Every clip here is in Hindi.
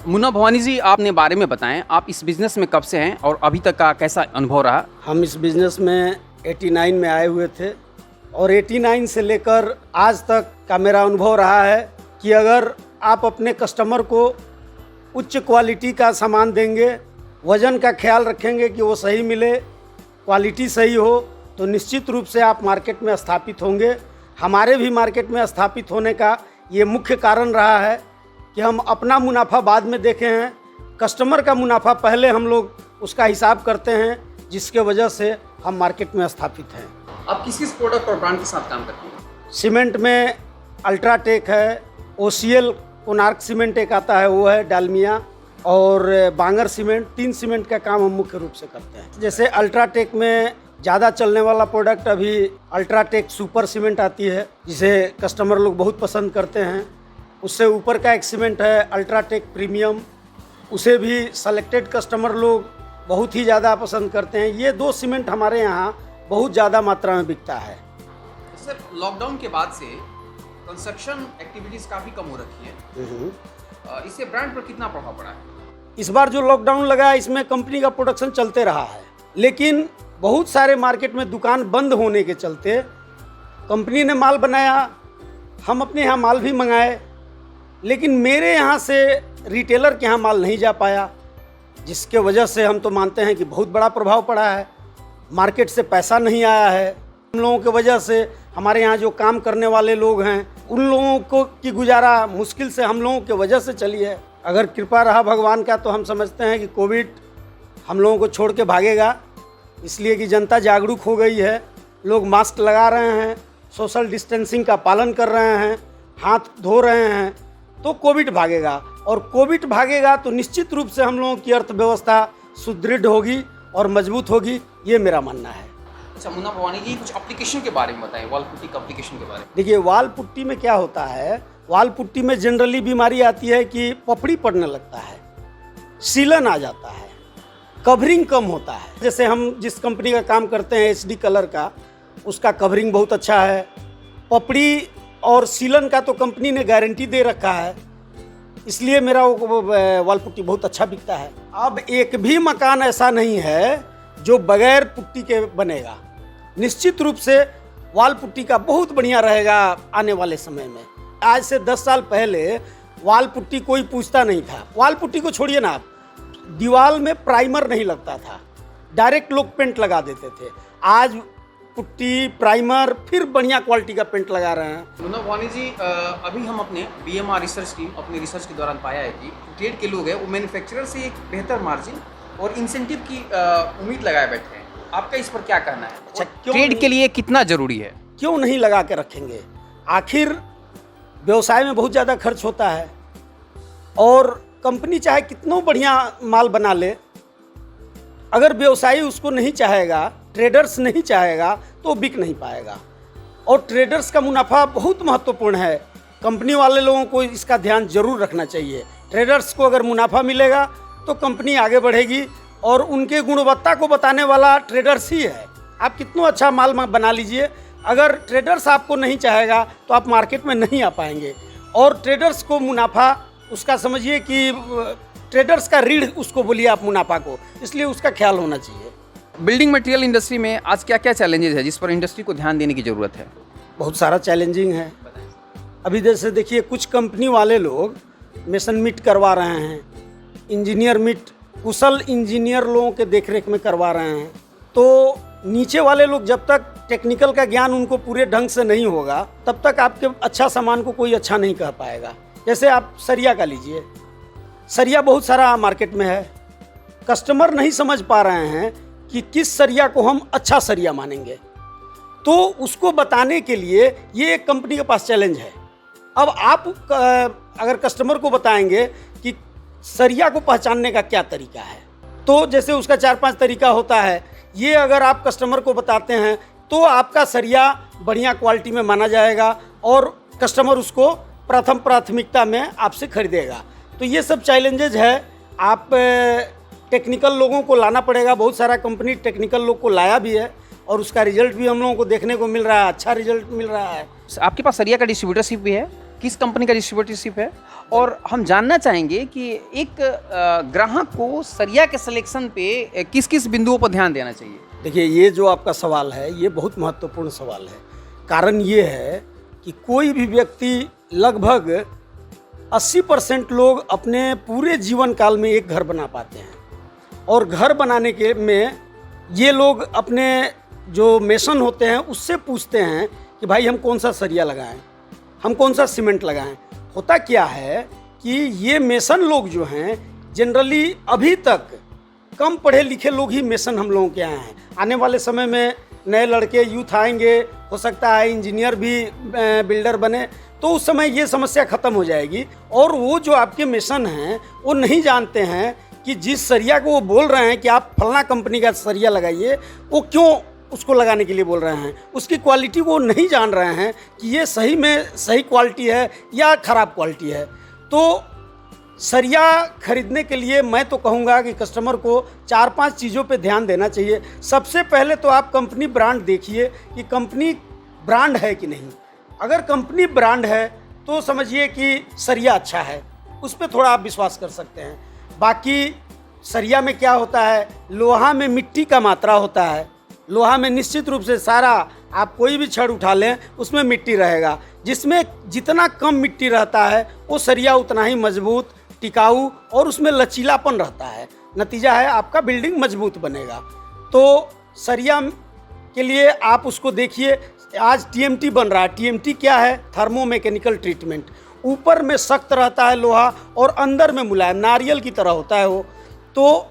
मुन्ना भवानी जी, आपने बारे में बताएं, आप इस बिज़नेस में कब से हैं और अभी तक का कैसा अनुभव रहा? हम इस बिज़नेस में 89 में आए हुए थे और 89 से लेकर आज तक का मेरा अनुभव रहा है कि अगर आप अपने कस्टमर को उच्च क्वालिटी का सामान देंगे, वज़न का ख्याल रखेंगे कि वो सही मिले, क्वालिटी सही हो, तो निश्चित रूप से आप मार्केट में स्थापित होंगे। हमारे भी मार्केट में स्थापित होने का ये मुख्य कारण रहा है कि हम अपना मुनाफा बाद में देखे हैं, कस्टमर का मुनाफा पहले हम लोग उसका हिसाब करते हैं, जिसके वजह से हम मार्केट में स्थापित हैं। आप किस किस प्रोडक्ट और ब्रांड के साथ काम करते हैं? सीमेंट में अल्ट्राटेक है, OCL कोणार्क सीमेंट एक आता है वो है, डालमिया और बांगर सीमेंट, 3 सीमेंट का काम हम मुख्य रूप से करते हैं। जैसे अल्ट्राटेक में ज़्यादा चलने वाला प्रोडक्ट अभी अल्ट्राटेक सुपर सीमेंट आती है, जिसे कस्टमर लोग बहुत पसंद करते हैं। उससे ऊपर का एक सीमेंट है अल्ट्राटेक प्रीमियम, उसे भी सेलेक्टेड कस्टमर लोग बहुत ही ज़्यादा पसंद करते हैं। ये 2 सीमेंट हमारे यहाँ बहुत ज़्यादा मात्रा में बिकता है। सर, लॉकडाउन के बाद से कंस्ट्रक्शन एक्टिविटीज़ काफ़ी कम हो रखी है, इससे ब्रांड पर कितना प्रभाव पड़ा है? इस बार जो लॉकडाउन लगा इसमें कंपनी का प्रोडक्शन चलते रहा है, लेकिन बहुत सारे मार्केट में दुकान बंद होने के चलते कंपनी ने माल बनाया, हम अपने यहाँ माल भी मंगाए, लेकिन मेरे यहाँ से रिटेलर के यहाँ माल नहीं जा पाया, जिसके वजह से हम तो मानते हैं कि बहुत बड़ा प्रभाव पड़ा है। मार्केट से पैसा नहीं आया है, हम लोगों की वजह से हमारे यहाँ जो काम करने वाले लोग हैं उन लोगों को की गुजारा मुश्किल से हम लोगों की वजह से चली है। अगर कृपा रहा भगवान का तो हम समझते हैं कि कोविड हम लोगों को छोड़ के भागेगा, इसलिए कि जनता जागरूक हो गई है, लोग मास्क लगा रहे हैं, सोशल डिस्टेंसिंग का पालन कर रहे हैं, हाथ धो रहे हैं, तो कोविड भागेगा। और कोविड भागेगा तो निश्चित रूप से हम लोगों की अर्थव्यवस्था सुदृढ़ होगी और मजबूत होगी, ये मेरा मानना है। अच्छा मुन्ना भवानी जी, कुछ एप्लीकेशन के बारे में बताएं, वॉल पुट्टी का एप्लीकेशन के बारे में। देखिए, वाल पुट्टी में क्या होता है, वाल पुट्टी में जनरली बीमारी आती है कि पपड़ी पड़ने लगता है, सीलन आ जाता है, कवरिंग कम होता है। जैसे हम जिस कंपनी का काम करते हैं HD कलर का, उसका कवरिंग बहुत अच्छा है, पपड़ी और सीलन का तो कंपनी ने गारंटी दे रखा है, इसलिए मेरा वो वाल पुट्टी बहुत अच्छा बिकता है। अब एक भी मकान ऐसा नहीं है जो बगैर पुट्टी के बनेगा। निश्चित रूप से वाल पुट्टी का बहुत बढ़िया रहेगा आने वाले समय में। आज से 10 साल पहले वाल पुट्टी कोई पूछता नहीं था। वाल पुट्टी को छोड़िए ना, आप दीवार में प्राइमर नहीं लगता था, डायरेक्ट लोग पेंट लगा देते थे। आज पुट्टी, प्राइमर, फिर बढ़िया क्वालिटी का पेंट लगा रहे हैं। मुन्ना भवानी जी, अभी हम अपने BMR रिसर्च टीम अपने रिसर्च के दौरान पाया है कि ट्रेड के लोग हैं वो मैन्युफैक्चरर से एक बेहतर मार्जिन और इंसेंटिव की उम्मीद लगाए बैठे हैं। आपका इस पर क्या कहना है? अच्छा, ट्रेड के लिए कितना जरूरी है? क्यों नहीं लगा के रखेंगे? आखिर व्यवसाय में बहुत ज़्यादा खर्च होता है और कंपनी चाहे कितना बढ़िया माल बना ले, अगर व्यवसायी उसको नहीं चाहेगा, ट्रेडर्स नहीं चाहेगा, तो बिक नहीं पाएगा। और ट्रेडर्स का मुनाफा बहुत महत्वपूर्ण है, कंपनी वाले लोगों को इसका ध्यान जरूर रखना चाहिए। ट्रेडर्स को अगर मुनाफा मिलेगा तो कंपनी आगे बढ़ेगी और उनके गुणवत्ता को बताने वाला ट्रेडर्स ही है। आप कितना अच्छा माल बना लीजिए, अगर ट्रेडर्स आपको नहीं चाहेगा तो आप मार्केट में नहीं आ पाएंगे। और ट्रेडर्स को मुनाफा उसका समझिए कि ट्रेडर्स का रीढ़ उसको बोलिए आप मुनाफा को, इसलिए उसका ख्याल होना चाहिए। बिल्डिंग मटेरियल इंडस्ट्री में आज क्या क्या चैलेंजेस है जिस पर इंडस्ट्री को ध्यान देने की ज़रूरत है? बहुत सारा चैलेंजिंग है। अभी जैसे देखिए, कुछ कंपनी वाले लोग मेसन मीट करवा रहे हैं, इंजीनियर मीट कुशल इंजीनियर लोगों के देखरेख में करवा रहे हैं, तो नीचे वाले लोग जब तक टेक्निकल का ज्ञान उनको पूरे ढंग से नहीं होगा तब तक आपके अच्छा सामान को कोई अच्छा नहीं कह पाएगा। जैसे आप सरिया का लीजिए, सरिया बहुत सारा मार्केट में है, कस्टमर नहीं समझ पा रहे हैं कि किस सरिया को हम अच्छा सरिया मानेंगे, तो उसको बताने के लिए ये एक कंपनी के पास चैलेंज है। अब आप अगर कस्टमर को बताएंगे कि सरिया को पहचानने का क्या तरीका है, तो जैसे उसका 4-5 तरीका होता है, ये अगर आप कस्टमर को बताते हैं तो आपका सरिया बढ़िया क्वालिटी में माना जाएगा और कस्टमर उसको प्रथम प्राथमिकता में आपसे खरीदेगा। तो ये सब चैलेंजेज है, आप टेक्निकल लोगों को लाना पड़ेगा। बहुत सारा कंपनी टेक्निकल लोग को लाया भी है और उसका रिजल्ट भी हम लोगों को देखने को मिल रहा है, अच्छा रिजल्ट मिल रहा है। आपके पास सरिया का डिस्ट्रीब्यूटरशिप भी है? किस कंपनी का डिस्ट्रीब्यूटरशिप है, और हम जानना चाहेंगे कि एक ग्राहक को सरिया के सिलेक्शन पे किस किस बिंदुओं पर ध्यान देना चाहिए। देखिए, ये जो आपका सवाल है ये बहुत महत्वपूर्ण सवाल है। कारण ये है कि कोई भी व्यक्ति, लगभग 80% लोग अपने पूरे जीवन काल में एक घर बना पाते हैं, और घर बनाने के में ये लोग अपने जो मेसन होते हैं उससे पूछते हैं कि भाई हम कौन सा सरिया लगाएं, हम कौन सा सीमेंट लगाएं। होता क्या है कि ये मेसन लोग जो हैं जनरली अभी तक कम पढ़े लिखे लोग ही मेसन हम लोगों के यहाँ हैं। आने वाले समय में नए लड़के यूथ आएंगे, हो सकता है इंजीनियर भी बिल्डर बने, तो उस समय ये समस्या ख़त्म हो जाएगी। और वो जो आपके मेसन हैं वो नहीं जानते हैं कि जिस सरिया को वो बोल रहे हैं कि आप फलाना कंपनी का सरिया लगाइए, वो क्यों उसको लगाने के लिए बोल रहे हैं, उसकी क्वालिटी को नहीं जान रहे हैं कि ये सही में सही क्वालिटी है या ख़राब क्वालिटी है। तो सरिया खरीदने के लिए मैं तो कहूँगा कि कस्टमर को 4-5 चीज़ों पे ध्यान देना चाहिए। सबसे पहले तो आप कंपनी ब्रांड देखिए कि कंपनी ब्रांड है कि नहीं। अगर कंपनी ब्रांड है तो समझिए कि सरिया अच्छा है, उस पर थोड़ा आप विश्वास कर सकते हैं। बाकी सरिया में क्या होता है, लोहा में मिट्टी का मात्रा होता है। लोहा में निश्चित रूप से सारा, आप कोई भी छड़ उठा लें उसमें मिट्टी रहेगा। जिसमें जितना कम मिट्टी रहता है वो सरिया उतना ही मजबूत, टिकाऊ और उसमें लचीलापन रहता है। नतीजा है आपका बिल्डिंग मजबूत बनेगा। तो सरिया के लिए आप उसको देखिए। आज टीएमटी बन रहा है। टीएमटी क्या है? Thermo mechanical treatment. ऊपर में सख्त रहता है लोहा और अंदर में मुलायम, नारियल की तरह होता है वो। तो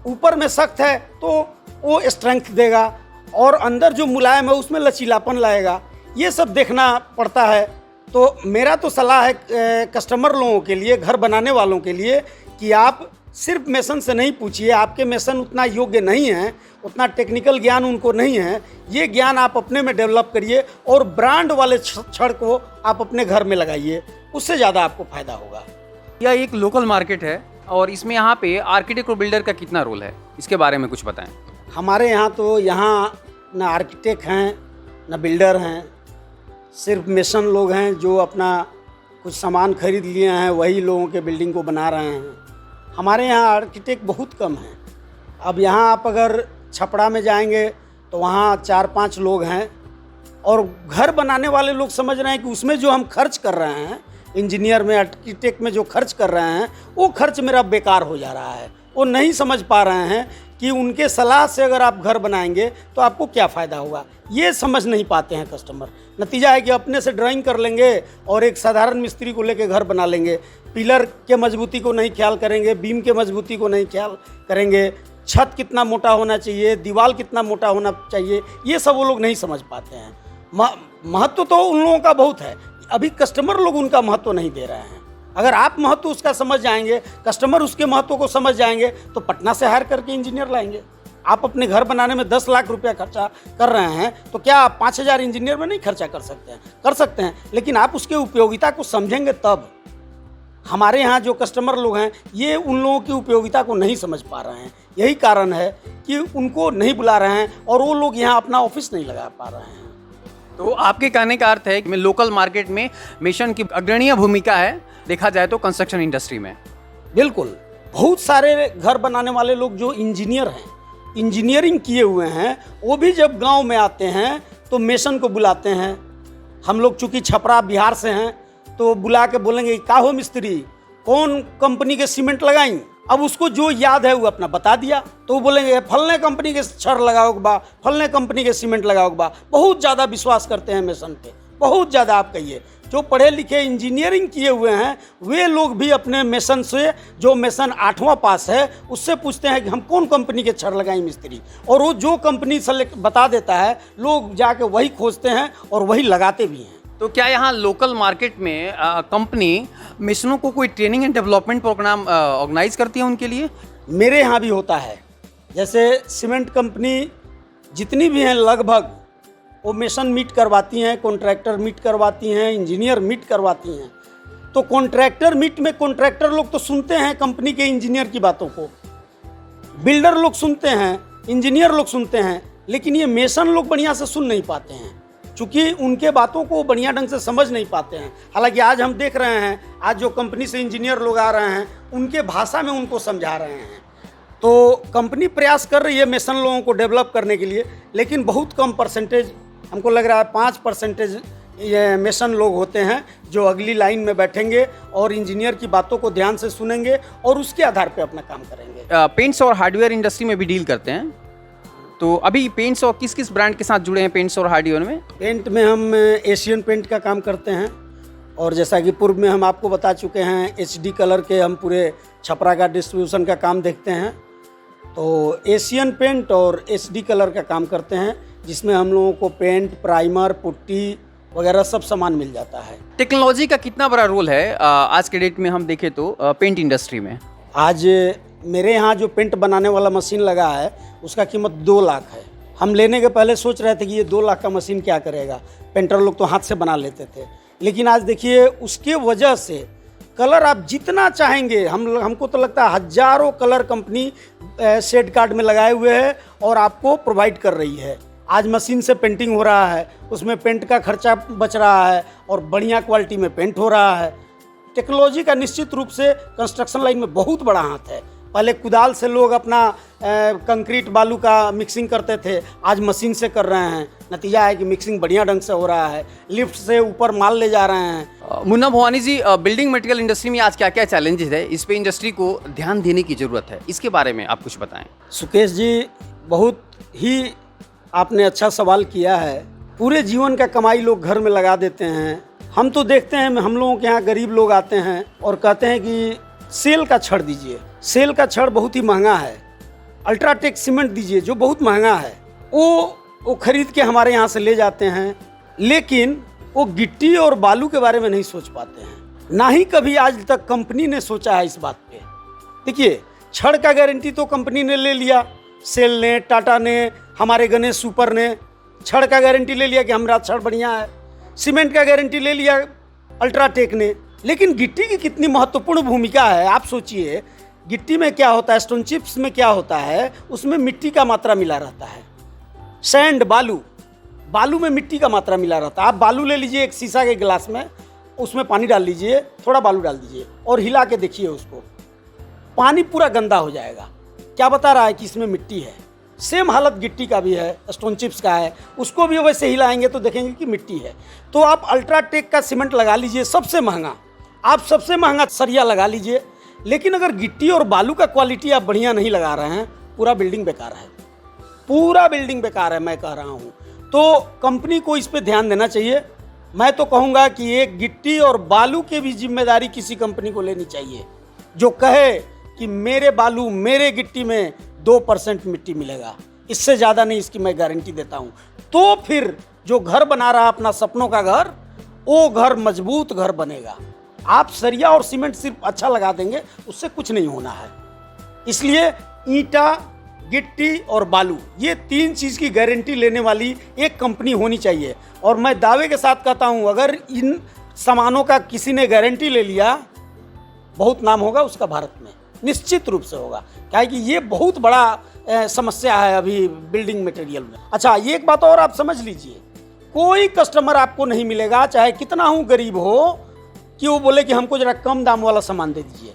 ऊपर में सख्त है तो वो स्ट्रेंथ देगा, और अंदर जो मुलायम है उसमें लचीलापन लाएगा। ये सब देखना पड़ता है। तो मेरा तो सलाह है कस्टमर लोगों के लिए, घर बनाने वालों के लिए, कि आप सिर्फ मेसन से नहीं पूछिए। आपके मेसन उतना योग्य नहीं है, उतना टेक्निकल ज्ञान उनको नहीं है। ये ज्ञान आप अपने में डेवलप करिए और ब्रांड वाले छड़ को आप अपने घर में लगाइए, उससे ज़्यादा आपको फ़ायदा होगा। यह एक लोकल मार्केट है और इसमें यहाँ पे आर्किटेक्ट और बिल्डर का कितना रोल है, इसके बारे में कुछ बताएं। हमारे यहाँ तो यहाँ न आर्किटेक्ट हैं न बिल्डर हैं, सिर्फ मेसन लोग हैं जो अपना कुछ सामान खरीद लिए हैं, वही लोगों के बिल्डिंग को बना रहे हैं। हमारे यहाँ आर्किटेक्ट बहुत कम हैं। अब यहाँ आप अगर छपड़ा में जाएंगे तो वहाँ 4-5 लोग हैं, और घर बनाने वाले लोग समझ रहे हैं कि उसमें जो हम खर्च कर रहे हैं, इंजीनियर में, आर्किटेक्ट में जो खर्च कर रहे हैं, वो खर्च मेरा बेकार हो जा रहा है। वो नहीं समझ पा रहे हैं कि उनके सलाह से अगर आप घर बनाएंगे तो आपको क्या फ़ायदा होगा। ये समझ नहीं पाते हैं कस्टमर। नतीजा है कि अपने से ड्राइंग कर लेंगे और एक साधारण मिस्त्री को लेके घर बना लेंगे। पिलर के मजबूती को नहीं ख्याल करेंगे, बीम के मजबूती को नहीं ख्याल करेंगे, छत कितना मोटा होना चाहिए, दीवार कितना मोटा होना चाहिए, ये सब वो लोग नहीं समझ पाते हैं। महत्व तो उन लोगों का बहुत है, अभी कस्टमर लोग उनका महत्व नहीं दे रहे हैं। अगर आप महत्व उसका समझ जाएंगे, कस्टमर उसके महत्व को समझ जाएंगे, तो पटना से हायर करके इंजीनियर लाएंगे। आप अपने घर बनाने में 10 लाख रुपया खर्चा कर रहे हैं, तो क्या आप 5,000 इंजीनियर में नहीं खर्चा कर सकते हैं? कर सकते हैं, लेकिन आप उसके उपयोगिता को समझेंगे तब। हमारे यहाँ जो कस्टमर लोग हैं ये उन लोगों की उपयोगिता को नहीं समझ पा रहे हैं। यही कारण है कि उनको नहीं बुला रहे हैं और वो लोग यहाँ अपना ऑफिस नहीं लगा पा रहे हैं। तो आपके कहने का अर्थ है कि लोकल मार्केट में मेसन की अग्रणीय भूमिका है, देखा जाए तो कंस्ट्रक्शन इंडस्ट्री में। बिल्कुल, बहुत सारे घर बनाने वाले लोग जो इंजीनियर हैं, इंजीनियरिंग किए हुए हैं, वो भी जब गांव में आते हैं तो मेसन को बुलाते हैं। हम लोग चूँकि छपरा बिहार से हैं तो बुला के बोलेंगे का हो मिस्त्री, कौन कंपनी के सीमेंट लगाई। अब उसको जो याद है वो अपना बता दिया, तो वो बोलेंगे फलने कंपनी के छड़ लगाओगे बा, फलने कंपनी के सीमेंट लगाओगे बा। बहुत ज़्यादा विश्वास करते हैं मेसन पे, बहुत ज़्यादा। आप कहिए जो पढ़े लिखे इंजीनियरिंग किए हुए हैं वे लोग भी अपने मेसन से, जो मेसन 8वां पास है, उससे पूछते हैं कि हम कौन कंपनी के छड़ लगाएं मिस्त्री, और वो जो कंपनी सेलेक्ट बता देता है, लोग जाके वही खोजते हैं और वही लगाते भी हैं। तो क्या यहाँ लोकल मार्केट में कंपनी मेसनों को कोई training and development programme organise करती है उनके लिए? मेरे यहाँ भी होता है। जैसे सीमेंट कंपनी जितनी भी हैं लगभग वो मेसन मीट करवाती हैं, कॉन्ट्रैक्टर मीट करवाती हैं, इंजीनियर मीट करवाती हैं। तो कॉन्ट्रैक्टर मीट में कॉन्ट्रैक्टर लोग तो सुनते हैं कंपनी के इंजीनियर की बातों को, बिल्डर लोग सुनते हैं, इंजीनियर लोग सुनते हैं, लेकिन ये मेसन लोग बढ़िया से सुन नहीं पाते हैं। चूँकि उनके बातों को बढ़िया ढंग से समझ नहीं पाते हैं। हालांकि आज हम देख रहे हैं, आज जो कंपनी से इंजीनियर लोग आ रहे हैं उनके भाषा में उनको समझा रहे हैं। तो कंपनी प्रयास कर रही है मेसन लोगों को डेवलप करने के लिए, लेकिन बहुत कम परसेंटेज, हमको लग रहा है 5% ये मेसन लोग होते हैं जो अगली लाइन में बैठेंगे और इंजीनियर की बातों को ध्यान से सुनेंगे और उसके आधार पे अपना काम करेंगे। पेंट्स और हार्डवेयर इंडस्ट्री में भी डील करते हैं, तो अभी पेंट्स और किस किस ब्रांड के साथ जुड़े हैं पेंट्स और हार्डवेयर में? पेंट में हम एशियन पेंट का काम करते हैं, और जैसा कि पूर्व में हम आपको बता चुके हैं HD कलर के हम पूरे छपरा का डिस्ट्रीब्यूशन का काम देखते हैं। तो एशियन पेंट और HD कलर का काम करते हैं, जिसमें हम लोगों को पेंट, प्राइमर, पुट्टी वगैरह सब सामान मिल जाता है। टेक्नोलॉजी का कितना बड़ा रोल है आज के डेट में हम देखें तो पेंट इंडस्ट्री में? आज मेरे यहाँ जो पेंट बनाने वाला मशीन लगा है उसका कीमत 2 लाख है। हम लेने के पहले सोच रहे थे कि ये 2 लाख का मशीन क्या करेगा, पेंटर लोग तो हाथ से बना लेते थे, लेकिन आज देखिए उसके वजह से कलर आप जितना चाहेंगे, हमको तो लगता है हजारों कलर कंपनी शेड कार्ड में लगाए हुए है और आपको प्रोवाइड कर रही है। आज मशीन से पेंटिंग हो रहा है, उसमें पेंट का खर्चा बच रहा है और बढ़िया क्वालिटी में पेंट हो रहा है। टेक्नोलॉजी का निश्चित रूप से कंस्ट्रक्शन लाइन में बहुत बड़ा हाथ है। पहले कुदाल से लोग अपना कंक्रीट बालू का मिक्सिंग करते थे, आज मशीन से कर रहे हैं। नतीजा है कि मिक्सिंग बढ़िया ढंग से हो रहा है, लिफ्ट से ऊपर माल ले जा रहे हैं। मुन्ना भवानी जी, बिल्डिंग मटेरियल इंडस्ट्री में आज क्या क्या चैलेंजेस है, इस पे इंडस्ट्री को ध्यान देने की ज़रूरत है, इसके बारे में आप कुछ बताएं। सुकेश जी, बहुत ही आपने अच्छा सवाल किया है। पूरे जीवन का कमाई लोग घर में लगा देते हैं। हम तो देखते हैं, हम लोगों के यहाँ गरीब लोग आते हैं और कहते हैं कि सेल का छड़ दीजिए। सेल का छड़ बहुत ही महंगा है, अल्ट्राटेक सीमेंट दीजिए जो बहुत महंगा है। वो खरीद के हमारे यहाँ से ले जाते हैं, लेकिन वो गिट्टी और बालू के बारे में नहीं सोच पाते हैं। ना ही कभी आज तक कंपनी ने सोचा है इस बात पे। देखिए, छड़ का गारंटी तो कंपनी ने ले लिया, सेल ने, टाटा ने, हमारे गणेश सुपर ने छड़ का गारंटी ले लिया कि हमारा छड़ बढ़िया है। सीमेंट का गारंटी ले लिया अल्ट्राटेक ने, लेकिन गिट्टी की कितनी महत्वपूर्ण भूमिका है आप सोचिए। गिट्टी में क्या होता है, स्टोन चिप्स में क्या होता है, उसमें मिट्टी का मात्रा मिला रहता है। सैंड, बालू में मिट्टी का मात्रा मिला रहता है। आप बालू ले लीजिए एक शीशा के गिलास में, उसमें पानी डाल लीजिए, थोड़ा बालू डाल दीजिए और हिला के देखिए उसको, पानी पूरा गंदा हो जाएगा। क्या बता रहा है कि इसमें मिट्टी है। सेम हालत गिट्टी का भी है, स्टोन चिप्स का है, उसको भी वैसे हिलाएंगे तो देखेंगे कि मिट्टी है। तो आप अल्ट्राटेक का सीमेंट लगा लीजिए, सबसे महंगा, आप सबसे महंगा सरिया लगा लीजिए, लेकिन अगर गिट्टी और बालू का क्वालिटी आप बढ़िया नहीं लगा रहे हैं, पूरा बिल्डिंग बेकार है, पूरा बिल्डिंग बेकार है, मैं कह रहा हूँ। तो कंपनी को इस पर ध्यान देना चाहिए। मैं तो कहूँगा कि एक गिट्टी और बालू की भी जिम्मेदारी किसी कंपनी को लेनी चाहिए, जो कहे कि मेरे बालू, मेरे गिट्टी में 2% मिट्टी मिलेगा, इससे ज़्यादा नहीं, इसकी मैं गारंटी देता हूँ। तो फिर जो घर बना रहा अपना सपनों का घर, वो घर मजबूत घर बनेगा। आप सरिया और सीमेंट सिर्फ अच्छा लगा देंगे, उससे कुछ नहीं होना है। इसलिए ईंटा, गिट्टी और बालू, ये 3 चीज़ की गारंटी लेने वाली एक कंपनी होनी चाहिए। और मैं दावे के साथ कहता हूँ, अगर इन सामानों का किसी ने गारंटी ले लिया, बहुत नाम होगा उसका भारत में, निश्चित रूप से होगा। क्या है कि ये बहुत बड़ा समस्या है अभी बिल्डिंग मटेरियल में। अच्छा, ये एक बात और आप समझ लीजिए, कोई कस्टमर आपको नहीं मिलेगा, चाहे कितना हूँ गरीब हो, कि वो बोले कि हमको जरा कम दाम वाला सामान दे दीजिए।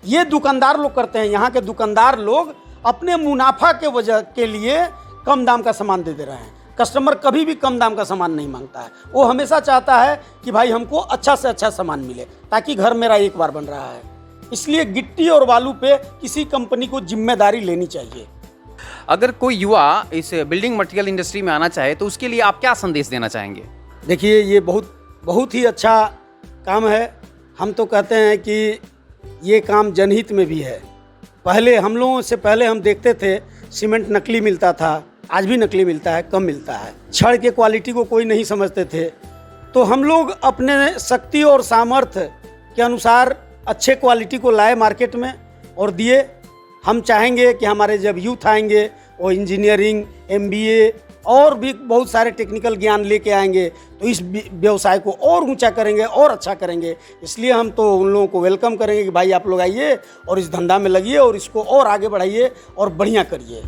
ये दुकानदार लोग करते हैं, यहाँ के दुकानदार लोग अपने मुनाफा के वजह के लिए कम दाम का सामान दे रहे हैं। कस्टमर कभी भी कम दाम का सामान नहीं मांगता है, वो हमेशा चाहता है कि भाई हमको अच्छा से अच्छा सामान मिले, ताकि घर मेरा एक बार बन रहा है। इसलिए गिट्टी और बालू पे किसी कंपनी को जिम्मेदारी लेनी चाहिए। अगर कोई युवा इस बिल्डिंग मटेरियल इंडस्ट्री में आना चाहे तो उसके लिए आप क्या संदेश देना चाहेंगे? देखिए, ये बहुत ही अच्छा काम है। हम तो कहते हैं कि ये काम जनहित में भी है। पहले हम लोगों से पहले हम देखते थे सीमेंट नकली मिलता था, आज भी नकली मिलता है, कम मिलता है। छड़ के क्वालिटी को कोई नहीं समझते थे, तो हम लोग अपने शक्ति और सामर्थ्य के अनुसार अच्छे क्वालिटी को लाए मार्केट में और दिए। हम चाहेंगे कि हमारे जब यूथ आएंगे वो इंजीनियरिंग, MBA और भी बहुत सारे टेक्निकल ज्ञान लेके आएंगे, तो इस व्यवसाय को और ऊंचा करेंगे और अच्छा करेंगे। इसलिए हम तो उन लोगों को वेलकम करेंगे कि भाई आप लोग आइए और इस धंधा में लगिए और इसको और आगे बढ़ाइए और बढ़िया करिए।